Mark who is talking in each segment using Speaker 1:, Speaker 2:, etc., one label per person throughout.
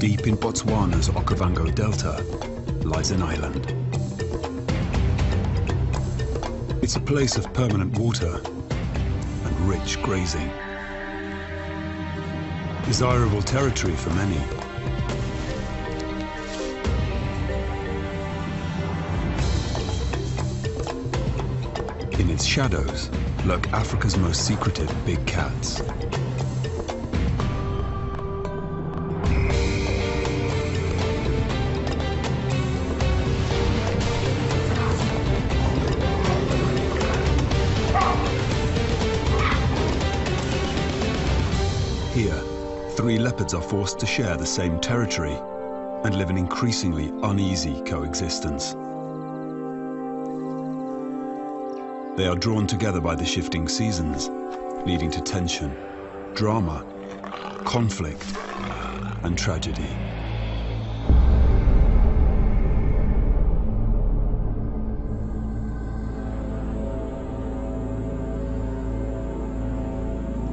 Speaker 1: Deep in Botswana's Okavango Delta lies an island. It's a place of permanent water and rich grazing. Desirable territory for many. In its shadows lurk Africa's most secretive big cats. Here, 3 leopards are forced to share the same territory and live an increasingly uneasy coexistence. They are drawn together by the shifting seasons, leading to tension, drama, conflict, and tragedy.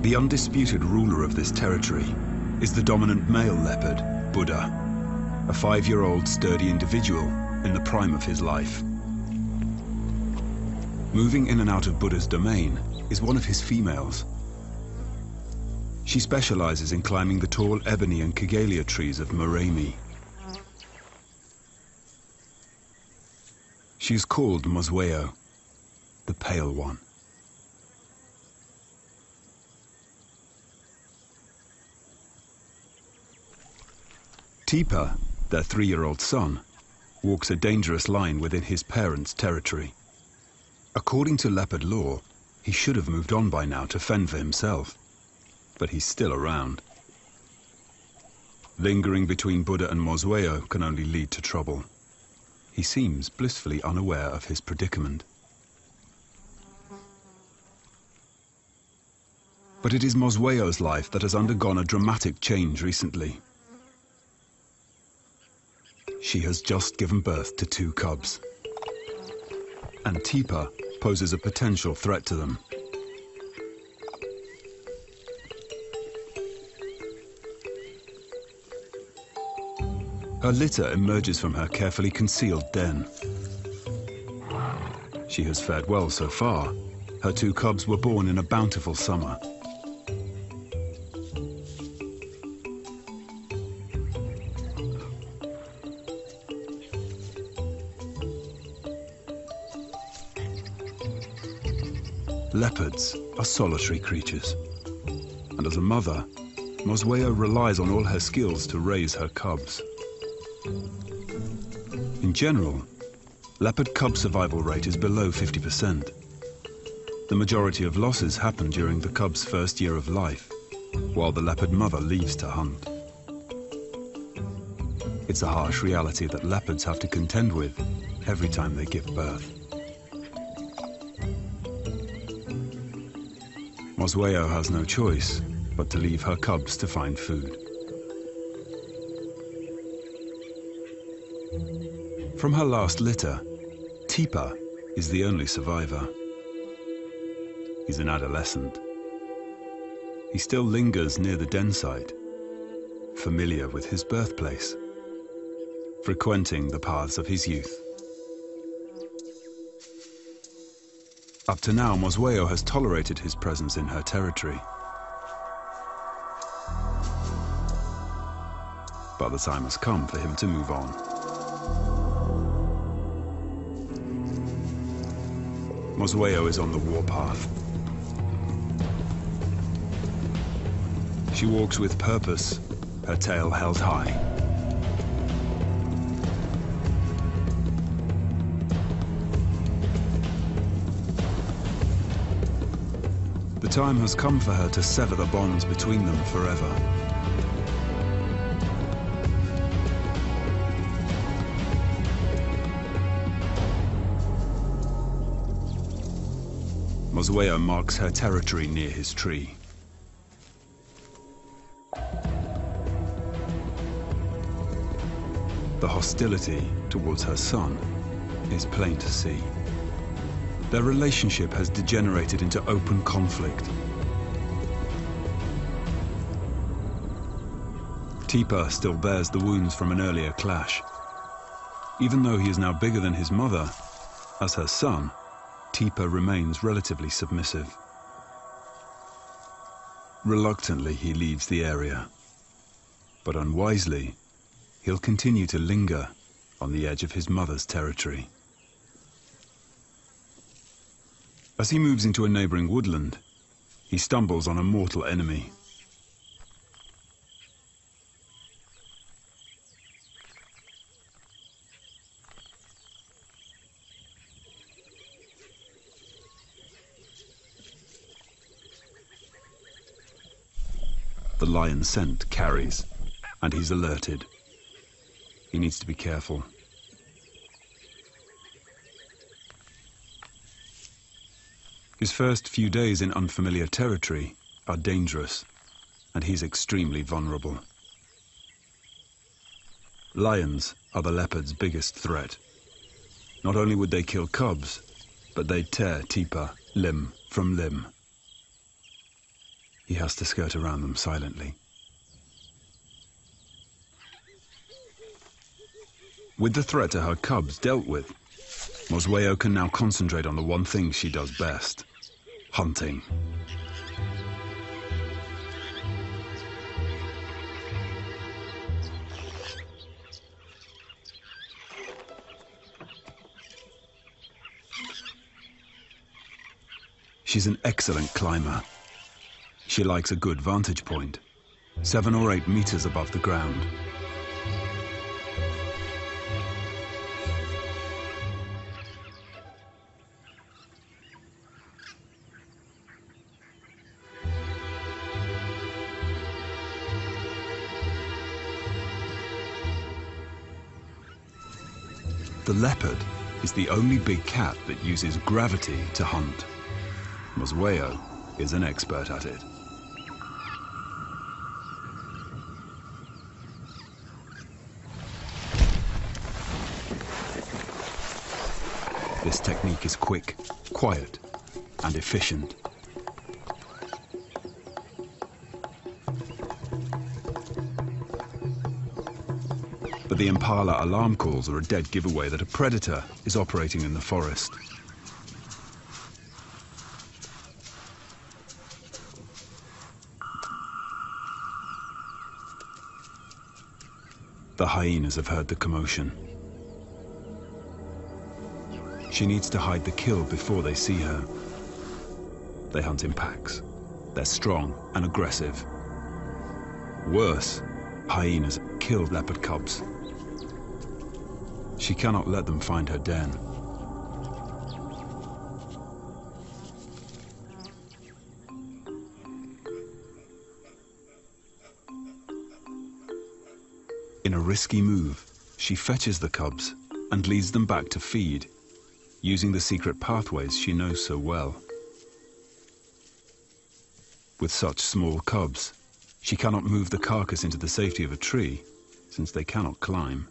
Speaker 1: The undisputed ruler of this territory is the dominant male leopard, Buddha, a 5-year-old sturdy individual in the prime of his life. Moving in and out of Buddha's domain is one of his females. She specializes in climbing the tall ebony and Kigelia trees of Moremi. She is called Mosweo, the Pale One. Tipa, their 3-year-old son, walks a dangerous line within his parents' territory. According to leopard law, he should have moved on by now to fend for himself, but he's still around. Lingering between Buddha and Mosweo can only lead to trouble. He seems blissfully unaware of his predicament. But it is Mosweo's life that has undergone a dramatic change recently. She has just given birth to 2 cubs, and Tipa poses a potential threat to them. Her litter emerges from her carefully concealed den. She has fared well so far. Her 2 cubs were born in a bountiful summer. Leopards are solitary creatures, and as a mother, Mosweo relies on all her skills to raise her cubs. In general, leopard cub survival rate is below 50%. The majority of losses happen during the cub's first year of life, while the leopard mother leaves to hunt. It's a harsh reality that leopards have to contend with every time they give birth. Mosweo has no choice but to leave her cubs to find food. From her last litter, Tipa is the only survivor. He's an adolescent. He still lingers near the den site, familiar with his birthplace, frequenting the paths of his youth. Up to now, Mosweo has tolerated his presence in her territory. But the time has come for him to move on. Mosweo is on the warpath. She walks with purpose, her tail held high. The time has come for her to sever the bonds between them forever. Mosweo marks her territory near his tree. The hostility towards her son is plain to see. Their relationship has degenerated into open conflict. Tipa still bears the wounds from an earlier clash. Even though he is now bigger than his mother, as her son, Tipa remains relatively submissive. Reluctantly, he leaves the area, but unwisely, he'll continue to linger on the edge of his mother's territory. As he moves into a neighboring woodland, he stumbles on a mortal enemy. The lion's scent carries, and he's alerted. He needs to be careful. His first few days in unfamiliar territory are dangerous, and he's extremely vulnerable. Lions are the leopard's biggest threat. Not only would they kill cubs, but they'd tear Tipa limb from limb. He has to skirt around them silently. With the threat to her cubs dealt with, Mosweo can now concentrate on the one thing she does best: hunting. She's an excellent climber. She likes a good vantage point, 7 or 8 meters above the ground. The leopard is the only big cat that uses gravity to hunt. Mosweo is an expert at it. This technique is quick, quiet, and efficient. But the impala alarm calls are a dead giveaway that a predator is operating in the forest. The hyenas have heard the commotion. She needs to hide the kill before they see her. They hunt in packs. They're strong and aggressive. Worse, hyenas kill leopard cubs. She cannot let them find her den. In a risky move, she fetches the cubs and leads them back to feed, using the secret pathways she knows so well. With such small cubs, she cannot move the carcass into the safety of a tree, since they cannot climb.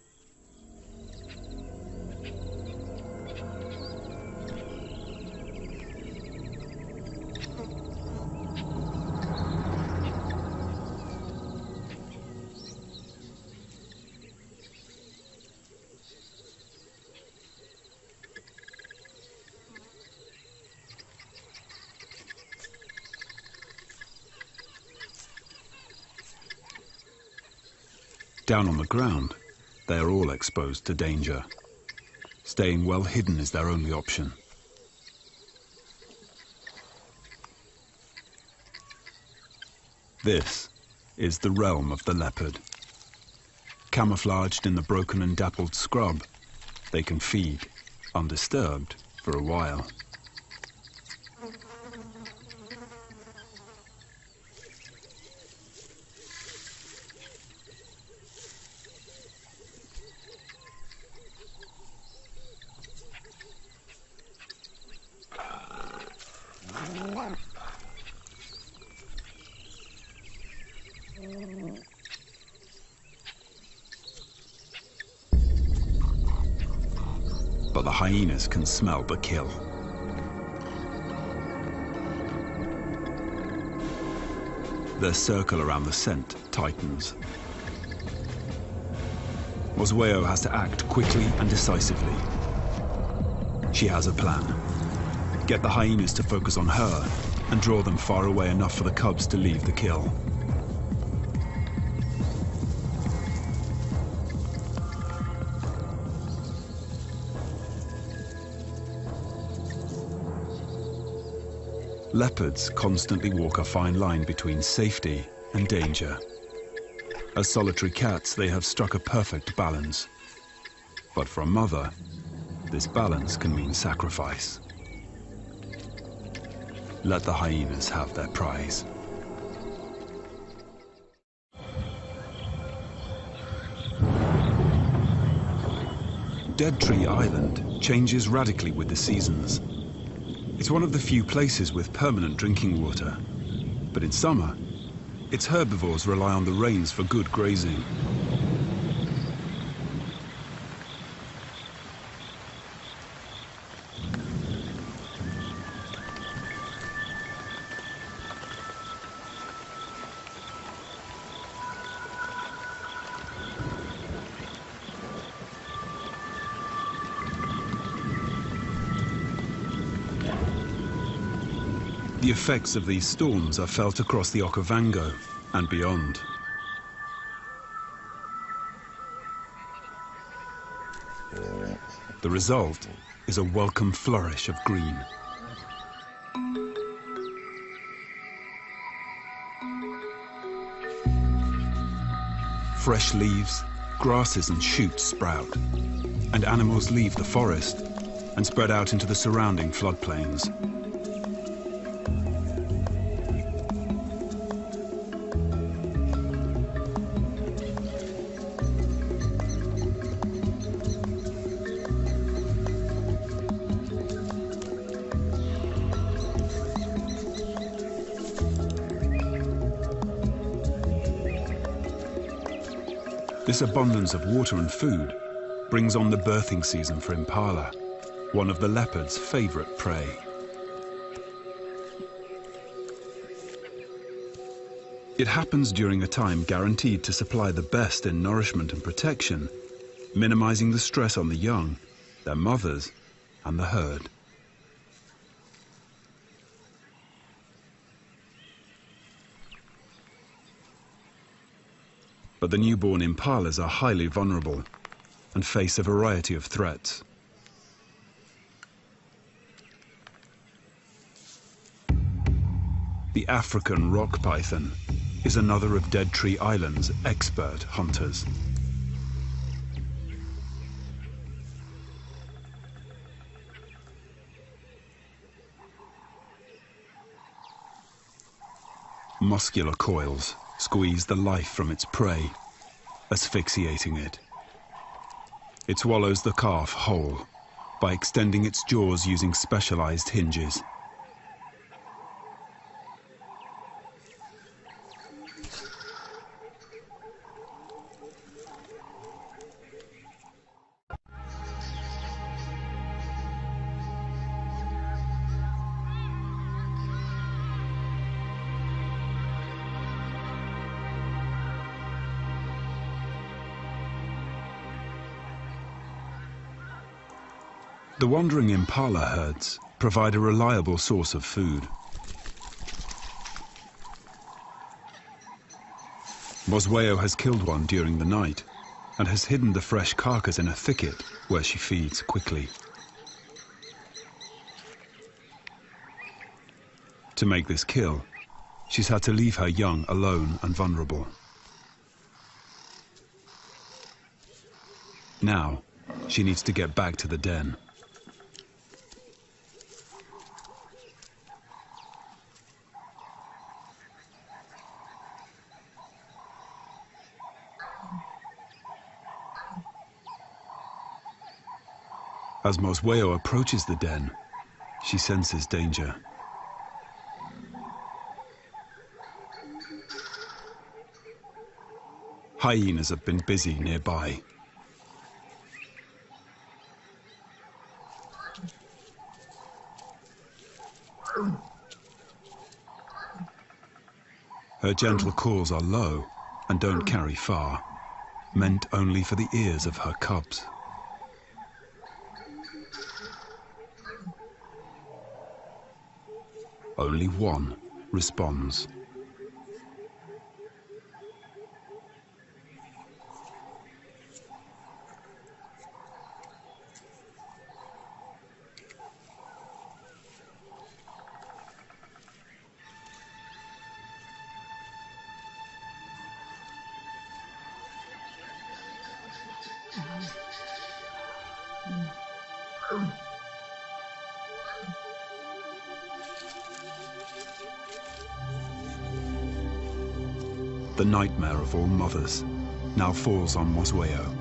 Speaker 1: Down on the ground, they are all exposed to danger. Staying well hidden is their only option. This is the realm of the leopard. Camouflaged in the broken and dappled scrub, they can feed, undisturbed, for a while. But the hyenas can smell the kill. Their circle around the scent tightens. Oswego has to act quickly and decisively. She has a plan. Get the hyenas to focus on her and draw them far away enough for the cubs to leave the kill. Leopards constantly walk a fine line between safety and danger. As solitary cats, they have struck a perfect balance. But for a mother, this balance can mean sacrifice. Let the hyenas have their prize. Dead Tree Island changes radically with the seasons. It's one of the few places with permanent drinking water. But in summer, its herbivores rely on the rains for good grazing. The effects of these storms are felt across the Okavango and beyond. The result is a welcome flourish of green. Fresh leaves, grasses and shoots sprout, and animals leave the forest and spread out into the surrounding floodplains. This abundance of water and food brings on the birthing season for impala, one of the leopard's favorite prey. It happens during a time guaranteed to supply the best in nourishment and protection, minimizing the stress on the young, their mothers, and the herd. But the newborn impalas are highly vulnerable and face a variety of threats. The African rock python is another of Dead Tree Island's expert hunters. Muscular coils squeeze the life from its prey, asphyxiating it. It swallows the calf whole by extending its jaws using specialized hinges. The wandering impala herds provide a reliable source of food. Oswego has killed one during the night and has hidden the fresh carcass in a thicket where she feeds quickly. To make this kill, she's had to leave her young alone and vulnerable. Now, she needs to get back to the den. As Oswego approaches the den, she senses danger. Hyenas have been busy nearby. Her gentle calls are low and don't carry far. meant only for the ears of her cubs. Only one responds. The nightmare of all mothers now falls on Mosweo.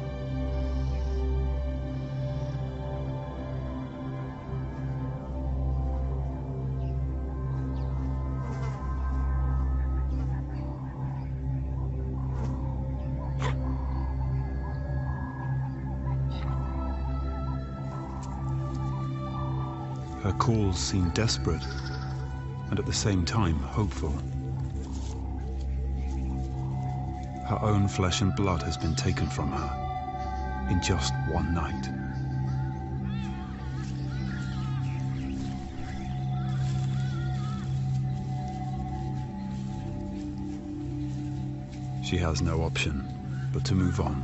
Speaker 1: Her calls seem desperate and at the same time hopeful. Her own flesh and blood has been taken from her in just one night. She has no option but to move on.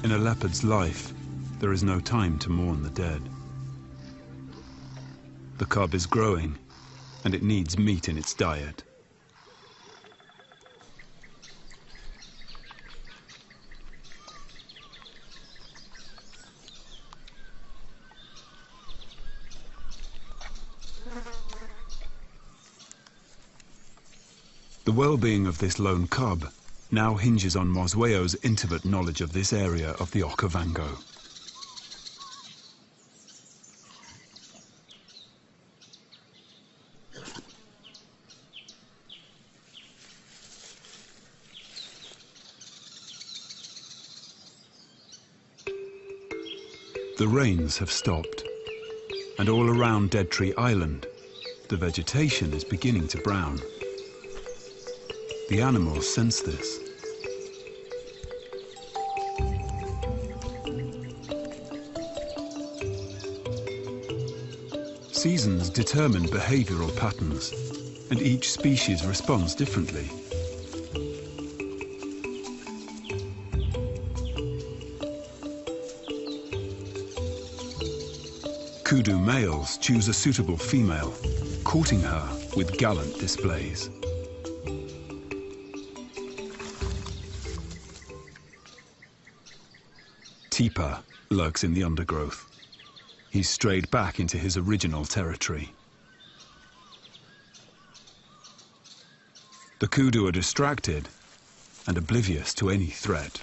Speaker 1: In a leopard's life, there is no time to mourn the dead. The cub is growing, and it needs meat in its diet. The well-being of this lone cub now hinges on Mosweo's intimate knowledge of this area of the Okavango. The rains have stopped, and all around Dead Tree Island, the vegetation is beginning to brown. The animals sense this. Seasons determine behavioral patterns, and each species responds differently. Kudu males choose a suitable female, courting her with gallant displays. Tipa lurks in the undergrowth. He's strayed back into his original territory. The kudu are distracted and oblivious to any threat.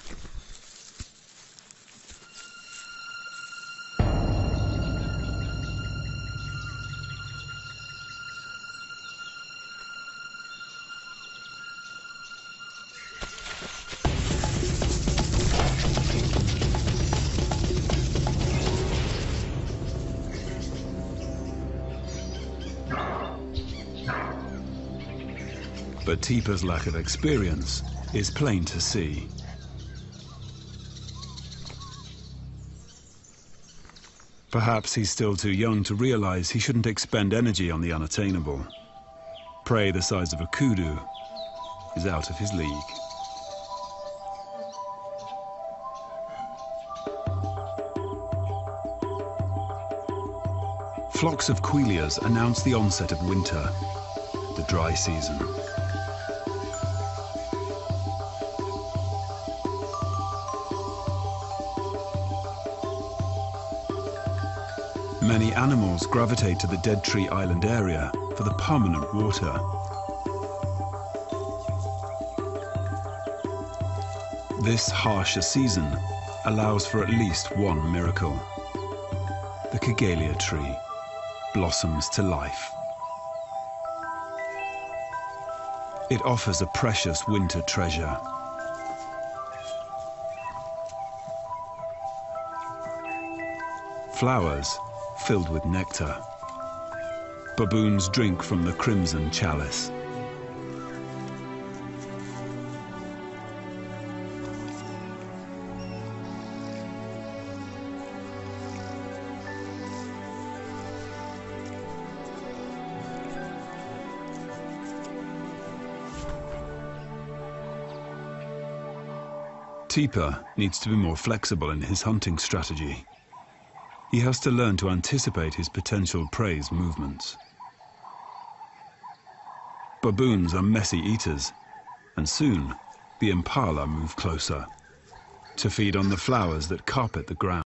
Speaker 1: But Tipa's lack of experience is plain to see. Perhaps he's still too young to realize he shouldn't expend energy on the unattainable. Prey the size of a kudu is out of his league. Flocks of quilias announce the onset of winter, the dry season. Many animals gravitate to the Dead Tree Island area for the permanent water. This harsher season allows for at least one miracle. The Kigelia tree blossoms to life. It offers a precious winter treasure. Flowers filled with nectar. Baboons drink from the crimson chalice. Tipa needs to be more flexible in his hunting strategy. He has to learn to anticipate his potential prey's movements. Baboons are messy eaters, and soon the impala move closer to feed on the flowers that carpet the ground.